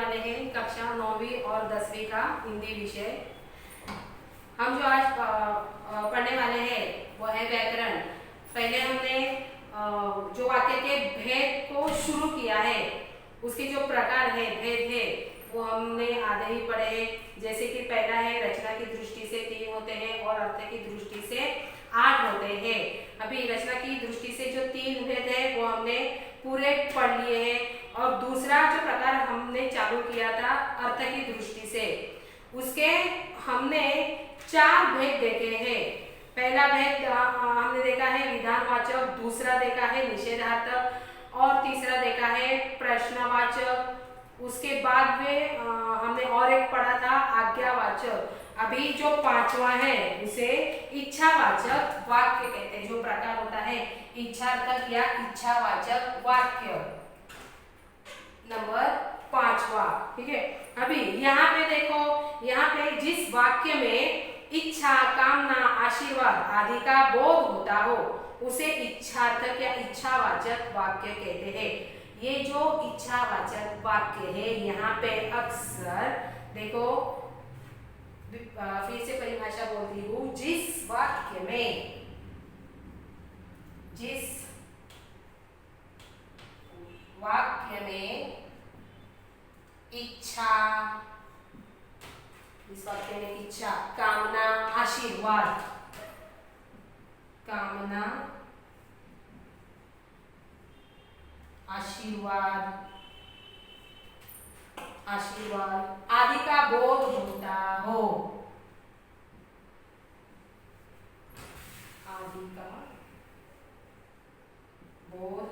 वाले हैं कक्षा 9वीं और 10वीं का हिंदी विषय। हम जो आज पढ़ने वाले हैं वो है व्याकरण। पहले हमने जो वाक्य के भेद को शुरू किया है, उसके जो प्रकार है, भेद है, वो हमने आधे ही पढ़े हैं। जैसे कि पहला है रचना की दृष्टि से 3 होते हैं और अर्थ की दृष्टि से 8 होते हैं। अभी रचना की दृष्टि से जो 3 भेद है वो हमने पूरे पढ़ लिए हैं। और दूसरा जो प्रकार हमने चालू किया था अर्थ की दृष्टि से, उसके हमने 4 भेद देखे हैं। पहला भेद हमने देखा है विधानवाचक, दूसरा देखा है निषेधार्थक और तीसरा देखा है प्रश्नवाचक। उसके बाद में हमने और एक पढ़ा था आज्ञावाचक। अभी जो 5वां है उसे इच्छावाचक वाक्य कहते हैं। जो प्रकार होता है इच्छार्थक या इच्छावाचक वाक्य, नंबर 5वां। ठीक है, अभी यहाँ पे देखो, यहाँ पे जिस वाक्य में इच्छा, कामना, आशीर्वाद आदि का बोध होता हो उसे इच्छार्थक या इच्छावाचक वाक्य कहते हैं। ये जो इच्छावाचक वाक्य है यहाँ पे अक्सर देखो, फिर से परिभाषा बोलती हूँ, जिस वाक्य में इच्छा, इस वाक्य में इच्छा, कामना, आशीर्वाद, कामना, आशीर्वाद आदि का बोध होता हो, आदि का बोध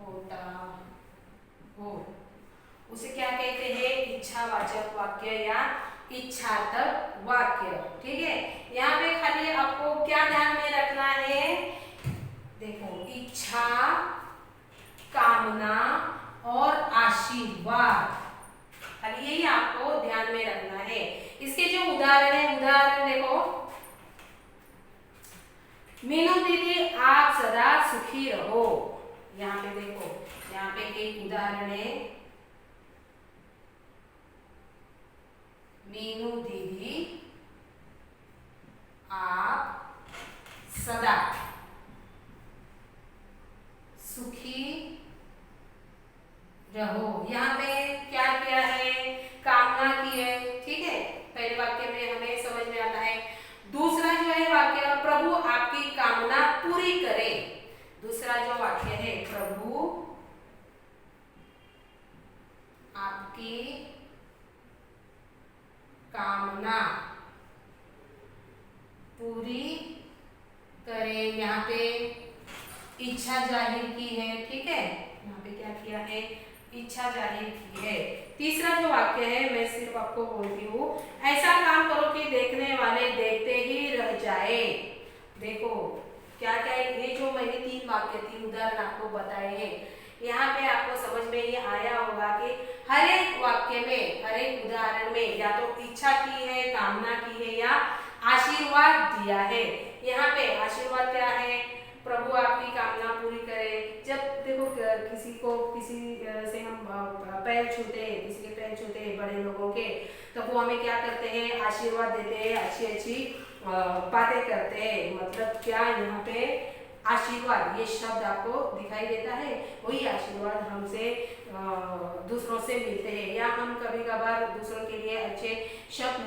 होता हो, उसे क्या कहते हैं? इच्छावाचक वाक्य या इच्छार्थक वाक्य। ठीक है, यहाँ पे खाली आपको क्या ध्यान में रखना है? देखो, इच्छा, कामना और आशीर्वाद, खाली यही आपको ध्यान में रखना है। इसके जो उदाहरण है, उदाहरण देखो, मीनू दीदी आप सदा सुखी रहो। यहाँ पे देखो, यहाँ पे एक उदाहरण है, मीनू दीदी आप सदा सुखी रहो। यहाँ पे क्या किया है? कामना की है। ठीक है, पहले वाक्य में हमें समझ में आता है। दूसरा जो है वाक्य, प्रभु आपकी कामना पूरी करे। दूसरा जो वाक्य है, प्रभु आपकी कामना पूरी करे। यहाँ पे इच्छा जाहिर की है। ठीक है, यहाँ पे क्या किया है? इच्छा जाहिर की है। तीसरा जो वाक्य है, मैं सिर्फ आपको बोलती हूँ, ऐसा काम करो कि देखने वाले देखते ही रह जाए। देखो क्या क्या है, ये जो मैंने 3 वाक्य, 3 उदाहरण आपको बताए हैं, यहाँ पे आपको समझ में ये आया होगा कि हर एक वाक्य में, हर एक उदाहरण में या तो इच्छा की है, कामना की है या आशीर्वाद दिया है। यहाँ पे आशीर्वाद क्या है? प्रभु आपकी कामना पूरी करे। जब देखो किसी से हम पैर छूते हैं, किसी के पैर छूते हैं बड़े लोगों के, तो वो हमें क्या करते हैं? आशीर्वाद देते हैं, अच्छी अच्छी बातें करते हैं। मतलब क्या, यहाँ पे आशीर्वाद ये शब्द आपको दिखाई देता है, वही आशीर्वाद हमसे दूसरों से मिलते हैं। या हम कभी कभार दूसरों के लिए अच्छे शब्द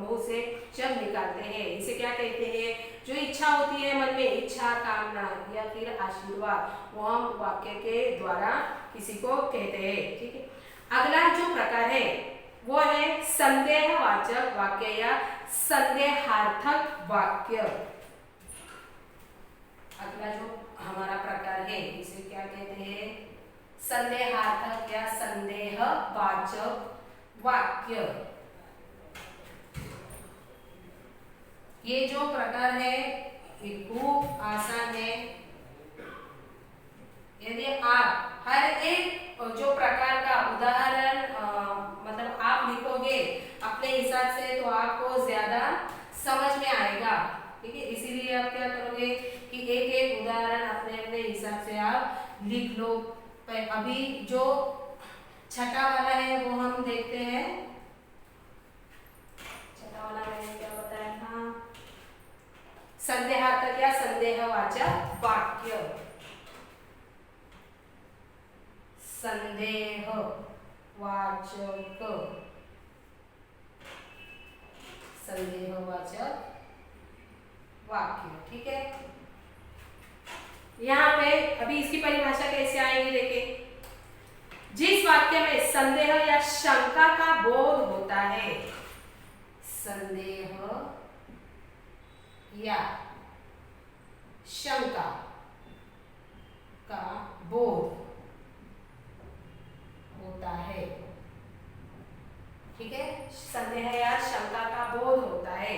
मुंह से शब्द निकालते हैं। इसे क्या कहते हैं? जो इच्छा होती है मन में, इच्छा, कामना या फिर आशीर्वाद, वो हम वाक्य के द्वारा किसी को कहते हैं। ठीक है, अगला जो प्रकार है वो है संदेहवाचक वाक्य या संदेहार्थक वाक्य। अगला जो हमारा प्रकार है इसे क्या कहते हैं? संदेहार्थक या संदेहवाचक वाक्य। ये जो प्रकार है ये खूब आसान है। यदि आप हर एक जो प्रकार का उदाहरण मतलब आप लिखोगे अपने हिसाब से, तो आपको ज्यादा समझ में आएगा। ठीक है, इसीलिए आप क्या करोगे कि एक एक उदाहरण अपने अपने हिसाब से आप लिख लो। अभी जो छठा वाला है वो हम देखते हैं। छठा वाला मैंने क्या बताया था, संदेहार्थक या संदेहवाचक वाक्य। संदेहवाचक वाक्य, ठीक है। यहाँ पे अभी इसकी परिभाषा कैसे आएगी देखें। जिस वाक्य में संदेह या शंका का बोध होता है, संदेह या शंका का बोध होता है, ठीक है, संदेह या शंका का बोध होता है।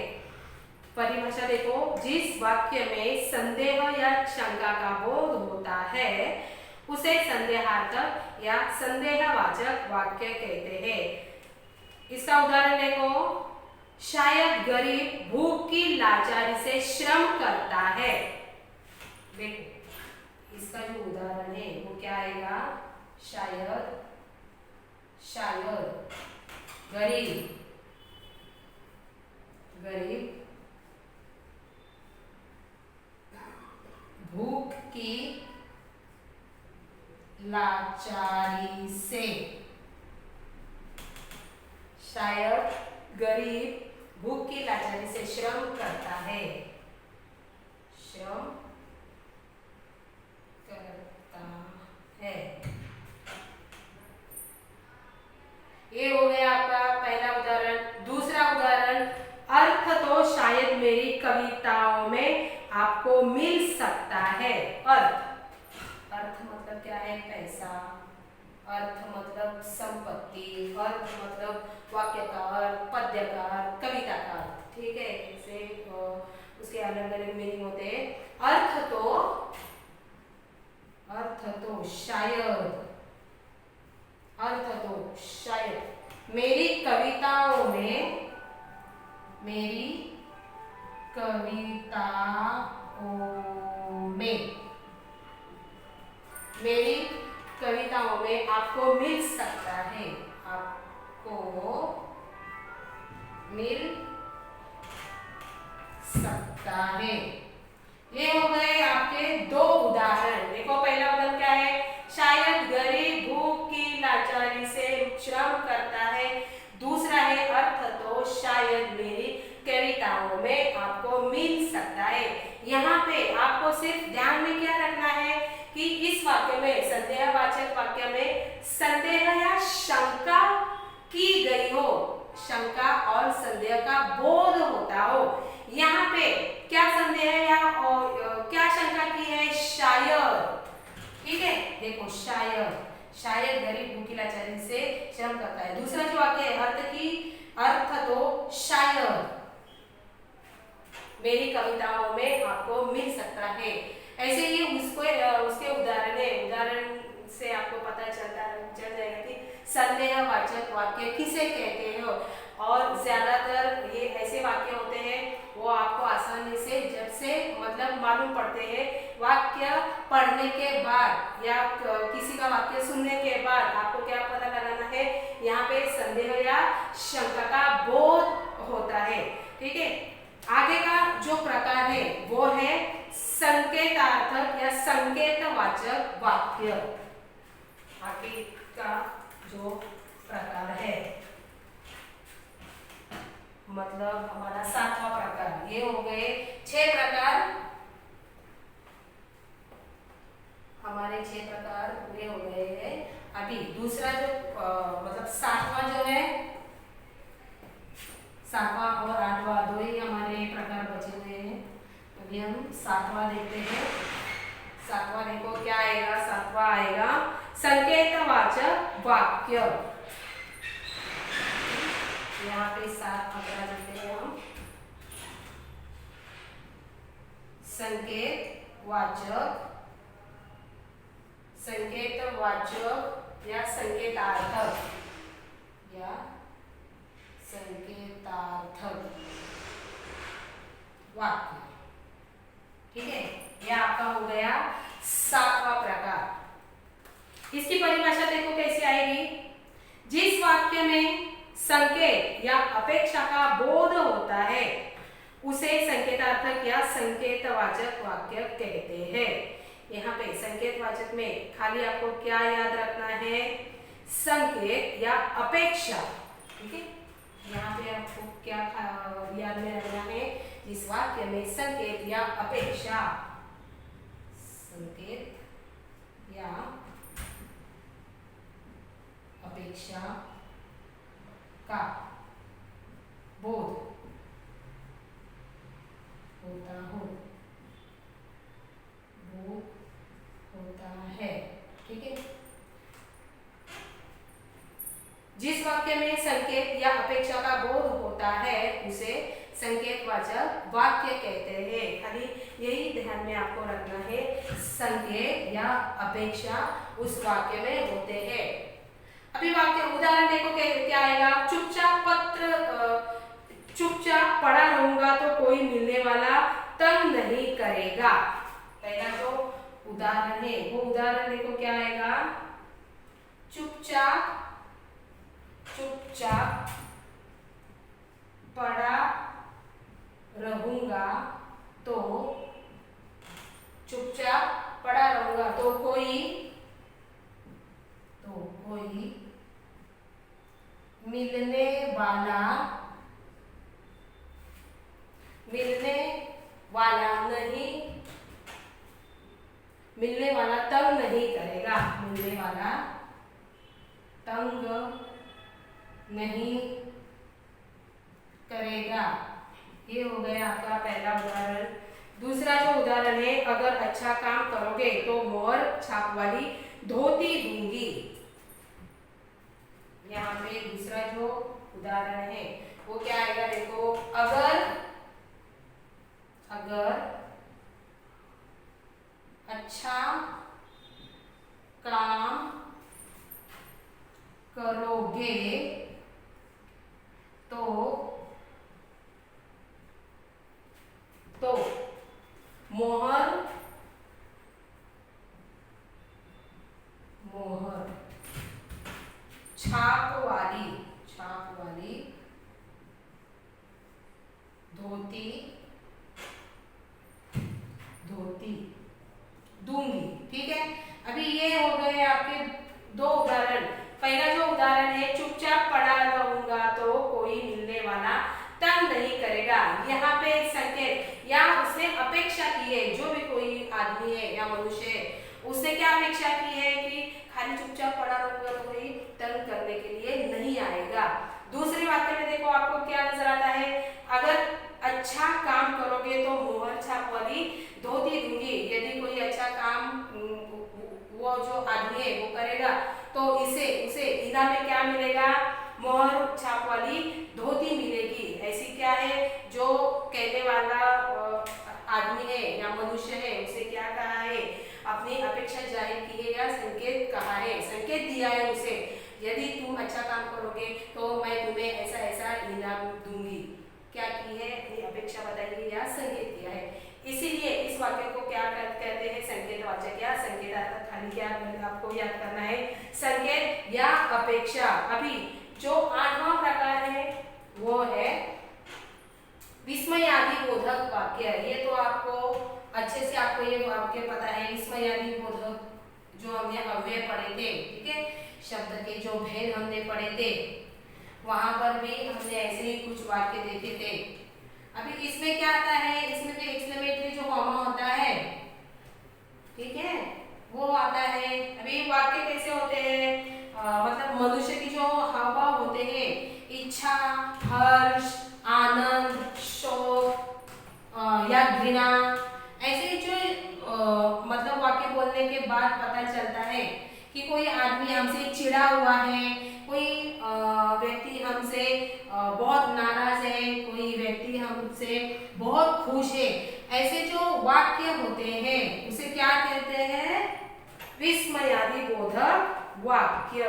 परिभाषा देखो, जिस वाक्य में संदेह या शंका का बोध होता है उसे संदेहार्थक या संदेहवाचक वाक्य कहते हैं। इसका उदाहरण देखो, शायद गरीब भूख की लाचारी से श्रम करता है। देखो इसका जो उदाहरण है वो क्या आएगा, शायद गरीब भूख की लाचारी से, शायद गरीब भूख की लाचारी से श्रम करता है, श्रम करता है। ये हो गया आपका पहला उदाहरण। दूसरा उदाहरण, अर्थ तो शायद मेरी कविताओं में आपको मिल सकता है। अर्थ मतलब क्या है, पैसा, अर्थ मतलब संपत्ति, अर्थ मतलब वाक्य का अर्थ, पद्य का अर्थ, कविता का अर्थ, ठीक है। जैसे उसके अलग अलग मीनिंग होते हैं। अर्थ तो शायद मेरी कविताओं में आपको मिल सकता है, ये हो गए आपके दो उदाहरण। देखो पहला उदाहरण क्या है, शायद गरीब भूख की लाचारी से श्रम करता है। दूसरा है, अर्थ तो शायद मेरी कविताओं में आपको मिल सकता है। यहाँ पे आपको सिर्फ ध्यान में क्या रखना है कि इस वाक्य में, संदेहवाचक वाक्य में संदेह या शंका की गई हो, शंका और संदेह का बोध होता हो। यहाँ पे क्या संदेह या क्या शंका की है, शायद, ठीक है। देखो शायद गरीब भूखी लाचारी से श्रम करता है। दूसरा जो वाक्य है, अर्थ तो शायद मेरी कविताओं में आपको मिल सकता है। ऐसे ही उसके उदाहरण से आपको पता चल जाएगा कि संदेहवाचक वाक्य किसे कहते हो। और ज्यादातर ये ऐसे वाक्य होते हैं वो आपको आसानी से जब से मतलब मालूम पड़ते हैं, वाक्य पढ़ने के बाद या किसी का वाक्य सुनने के बाद आपको क्या पता लगाना है, यहाँ पे संदेह या शंका का बोध होता है, ठीक है। आगे का जो प्रकार है वो है संकेतार्थक या संकेतवाचक वाक्य। आगे का जो प्रकार है मतलब हमारा सातवां प्रकार। ये हो गए 6 प्रकार, हमारे 6 प्रकार पूरे हो गए हैं। अभी दूसरा जो मतलब 7वां जो है, 7वां और 8वां दो ही हमारे प्रकार बचे हुए हैं। अभी हम 7वां देखते हैं। 7वां देखो क्या आएगा, 7वां आएगा संकेतवाचक वाक्य। यहाँ पे 7 आंकड़ा देते हैं हम। संकेतवाचक या संकेतार्थक वाक्य, ठीक है। यह आपका हो गया 7वां प्रकार। इसकी परिभाषा देखो कैसी आएगी। वाक्य में संकेत या अपेक्षा का बोध होता है उसे संकेतार्थक या संकेतवाचक वाक्य कहते हैं। यहाँ पे संकेतवाचक में खाली आपको क्या याद रखना है, संकेत या अपेक्षा। ठीक है, यहाँ पे आपको क्या याद में रखना है, इस वाक्य में संकेत या अपेक्षा, संकेत या अपेक्षा का बोध होता है। ठीक है, जिस वाक्य में संकेत या अपेक्षा का बोध होता है उसे संकेतवाचक वाक्य कहते हैं। खाली यही ध्यान में आपको रखना है, संकेत या अपेक्षा उस वाक्य में होते हैं। अभी वाक्य उदाहरण देखो क्या आएगा, चुपचाप पड़ा रहूंगा तो कोई मिलने वाला तंग नहीं करेगा। पहला जो उदाहरण है वो उदाहरण देखो क्या आएगा, चुपचाप पड़ा रहूंगा तो कोई मिलने वाला तंग नहीं करेगा, तंग नहीं करेगा। ये हो गया आपका पहला उदाहरण। दूसरा जो उदाहरण है, अगर अच्छा काम करोगे तो मोहर छाप वाली धोती दूंगी। यहाँ पे दूसरा जो उदाहरण है वो क्या आएगा, देखो, अगर अच्छा काम करोगे तो मोहर छाप वाली धोती दूंगी। ठीक है, अभी ये हो गए आपके दो उदाहरण। पहला जो उदाहरण है, चुपचाप पड़ा रहूंगा तो कोई मिलने वाला तंग नहीं करेगा। यहाँ पे संकेत या उसने अपेक्षा की है, जो भी कोई आदमी है या मनुष्य है उसने क्या अपेक्षा की है कि खाली चुपचाप पड़ा रहूंगा तो कोई तंग करने के लिए नहीं आएगा। दूसरे वाक्य में देखो आपको क्या नजर आता है, अगर अच्छा काम करोगे तो मोहर छाप वाली धोती दूंगी। यदि कोई अच्छा काम वो जो आदमी है वो करेगा तो उसे इनाम में क्या मिलेगा, मोहर छाप वाली धोती मिलेगी। ऐसी क्या है, जो कहने वाला आदमी है या मनुष्य है उसे क्या कहा है, अपनी अपेक्षा जाहिर की है या संकेत कहा है, संकेत दिया है उसे, यदि तुम अच्छा काम करोगे तो मैं तुम्हें ऐसा ऐसा इनाम दूंगी। क्या की है, अपनी अपेक्षा बताई है या संकेत दिया है। इसीलिए इस वाक्य को क्या कहते हैं, संकेतवाचक या संकेतार्थक। खाली क्या आपको याद करना है, संकेत या अपेक्षा। अभी जो 8वां प्रकार है वो है विस्मयादि बोधक वाक्य। ये तो आपको अच्छे से आपको ये वाक्य पता है, विस्मयादि बोधक जो हमने अव्यय पढ़े थे। ठीक है, शब्द के जो भेद हमने पढ़े थे वहां पर भी हमने ऐसे ही कुछ वाक्य देखे थे। अभी इसमें क्या आता है, इसमें भी एक्सक्लेमेटरी जो कॉमा होता है, ठीक है, वो आता है। अभी वाक्य कैसे होते हैं, मतलब मनुष्य की जो हाव होते हैं, इच्छा, हर्ष, आनंद, शोक या घृणा, ऐसे जो मतलब वाक्य बोलने के बाद पता चलता है कि कोई आदमी हमसे चिढ़ा हुआ है, कोई व्यक्ति हमसे बहुत नाराज है, कोई व्यक्ति हमसे बहुत खुश है। ऐसे जो वाक्य होते हैं उसे क्या कहते हैं, विस्मयादि बोधक वाक्य।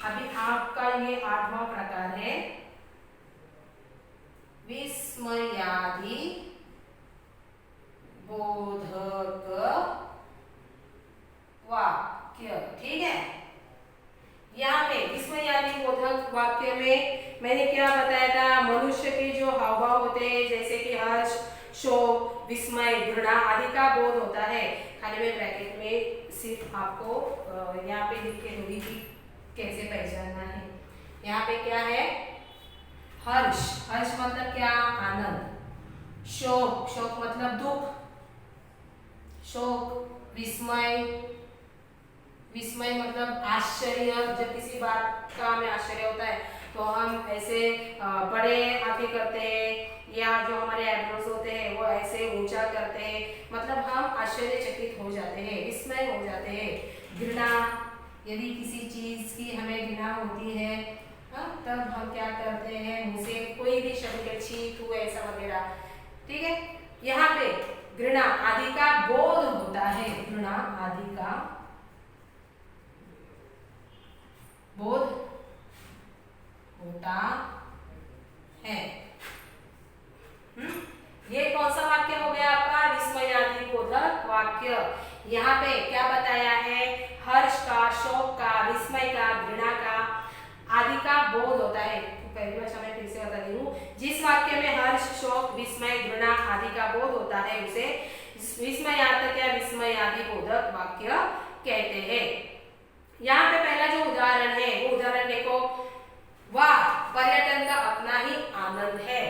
अभी आपका ये 8वां प्रकार है विस्मयादि बोधक वाक्य। ठीक है, यहाँ पे विस्मयादि बोधक वाक्य में मैंने क्या बताया था, मनुष्य के जो हाव भाव होते हैं जैसे कि हर्ष, शोक, विस्मय, घृणा आदि का बोध होता है। खाली में ब्रैकेट में सिर्फ आपको यहाँ पे लिख के दूंगी कि कैसे पहचानना है। यहाँ पे क्या है, हर्ष, हर्ष मतलब क्या, आनंद। शोक, शोक मतलब दुख, शोक। विस्मय, विस्मय मतलब आश्चर्य, जब किसी बात का हमें आश्चर्य होता है तो हम ऐसे बड़े आंखें करते हैं, या जो हमारे आईब्रोज होते हैं वो ऐसे ऊंचा करते हैं, मतलब हम आश्चर्यचकित हो जाते हैं, विस्मय हो जाते हैं। घृणा, यदि किसी चीज की हमें घृणा होती है तब हम क्या करते हैं, मुंह से कोई भी शब्द छी थू ऐसा वगैरह, ठीक है। यहाँ पे घृणा आदि का बोध होता है, घृणा आदि का बोध होता है। ये कौन सा वाक्य हो गया आपका, विस्मयादि बोधक वाक्य। यहाँ पे क्या बताया है, हर्ष का, शोक का, विस्मय का, घृणा का आदि का बोध होता है। तो पहली भाषा में फिर से बता दी हूँ, जिस वाक्य में हर्ष, शोक, विस्मय, घृणा आदि का बोध होता है उसे विस्मयार्थक या विस्मयादि बोधक वाक्य कहते हैं। यहाँ पे पहला जो उदाहरण है वो उदाहरण देखो, वाह पर्यटन का अपना ही आनंद है।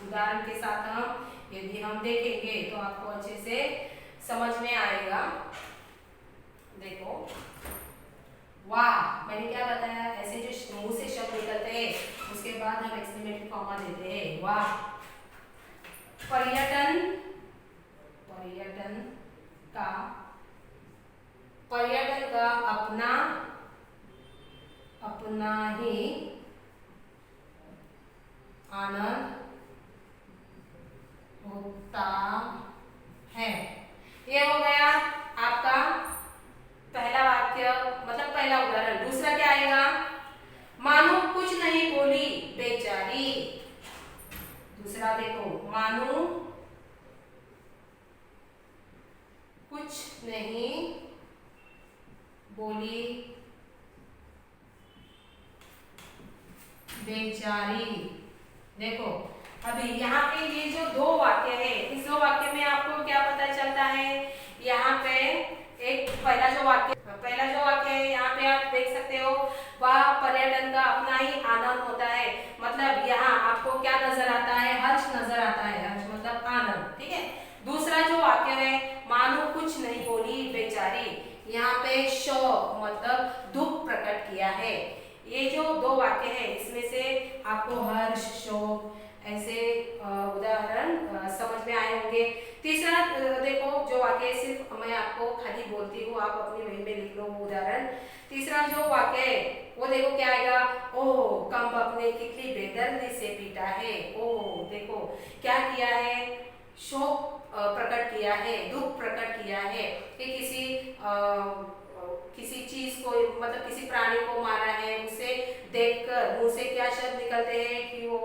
उदाहरण के साथ हम यदि हम देखेंगे तो आपको अच्छे से समझ में आएगा। देखो, वाह, मैंने क्या बताया, ऐसे जो मुंह से शब्द निकलते हैं उसके बाद हम एक्सक्लेमेटरी कॉमा देते हैं, वाह। पर्यटन, पर्यटन का, पर्यटन का अपना, अपना ही आनंद होता है। ये हो गया आपका पहला वाक्य, मतलब पहला उदाहरण। दूसरा क्या आएगा, मानो कुछ नहीं बोली बेचारी। दूसरा देखो, मानो कुछ नहीं बोली बेचारी। देखो अभी यहाँ पे ये जो दो वाक्य है, इस दो वाक्य में आपको क्या पता चलता है, यहाँ पे एक पहला जो वाक्य है यहाँ पे आप देख सकते हो, वह पर्यटन का अपना ही आनंद होता है। मतलब यहाँ आपको क्या नजर आता है, हर्ष नजर आता है, हर्ष मतलब आनंद, ठीक है। दूसरा जो वाक्य है, मानो कुछ नहीं बोली बेचारी, यहाँ पे शोक मतलब दुख प्रकट किया है। ये जो दो वाक्य है इसमें से आपको हर्ष, शोक ऐसे उदाहरण समझ में आए होंगे। तीसरा देखो जो वाक्य सिर्फ मैं आपको खाली बोलती हूँ, आप अपनी वही में लिख लो वो उदाहरण। तीसरा जो वाक्य है वो देखो क्या आएगा, ओह कम ने कितनी बेदर्दी से पीटा है। ओह देखो क्या किया है, शोक प्रकट किया है, दुख प्रकट किया है कि किसी चीज को, मतलब किसी प्राणी को मारा है, उसे देखकर मुंह से क्या शब्द निकलते हैं कि वो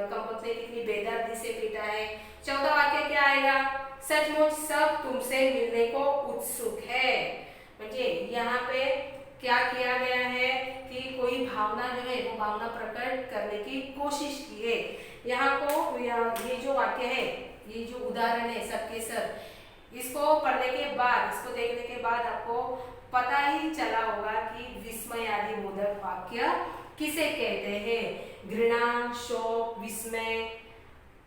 कंपत ने कितनी बेदर्दी से पीटा है। चौथा वाक्य क्या आएगा, सचमुच सब तुमसे मिलने को उत्सुक है। म्हणजे यहाँ पे क्या किया गया है कि कोई भावना जो है वो भावना प्रकट करने की कोशिश की है। यहाँ को ये जो वाक्य है, ये जो उदाहरण है सबके सब, इसको पढ़ने के बाद, इसको देखने के बाद आपको पता ही चला होगा कि विस्मयादि बोधक वाक्य किसे कहते हैं। घृणा, शोक, विस्मय,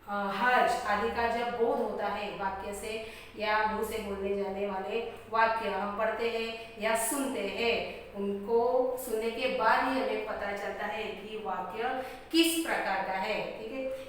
हर्ष आदि का जब बोध होता है वाक्य से या मुंह से बोलने जाने वाले वाक्य हम पढ़ते हैं या सुनते हैं, उनको सुनने के बाद ही हमें पता चलता है कि वाक्य किस प्रकार का है, ठीक है।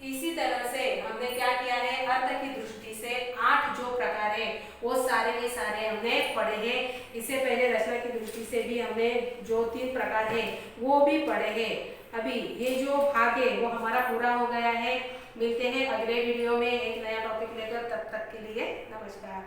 इसी तरह से हमने क्या किया है, अर्थ की दृष्टि से 8 जो प्रकार है वो सारे के सारे हमने पढ़े हैं। इससे पहले रचना की दृष्टि से भी हमने जो 3 प्रकार है वो भी पढ़े हैं। अभी ये जो भाग है वो हमारा पूरा हो गया है। मिलते हैं अगले वीडियो में एक नया टॉपिक लेकर, तब तक के लिए नमस्कार।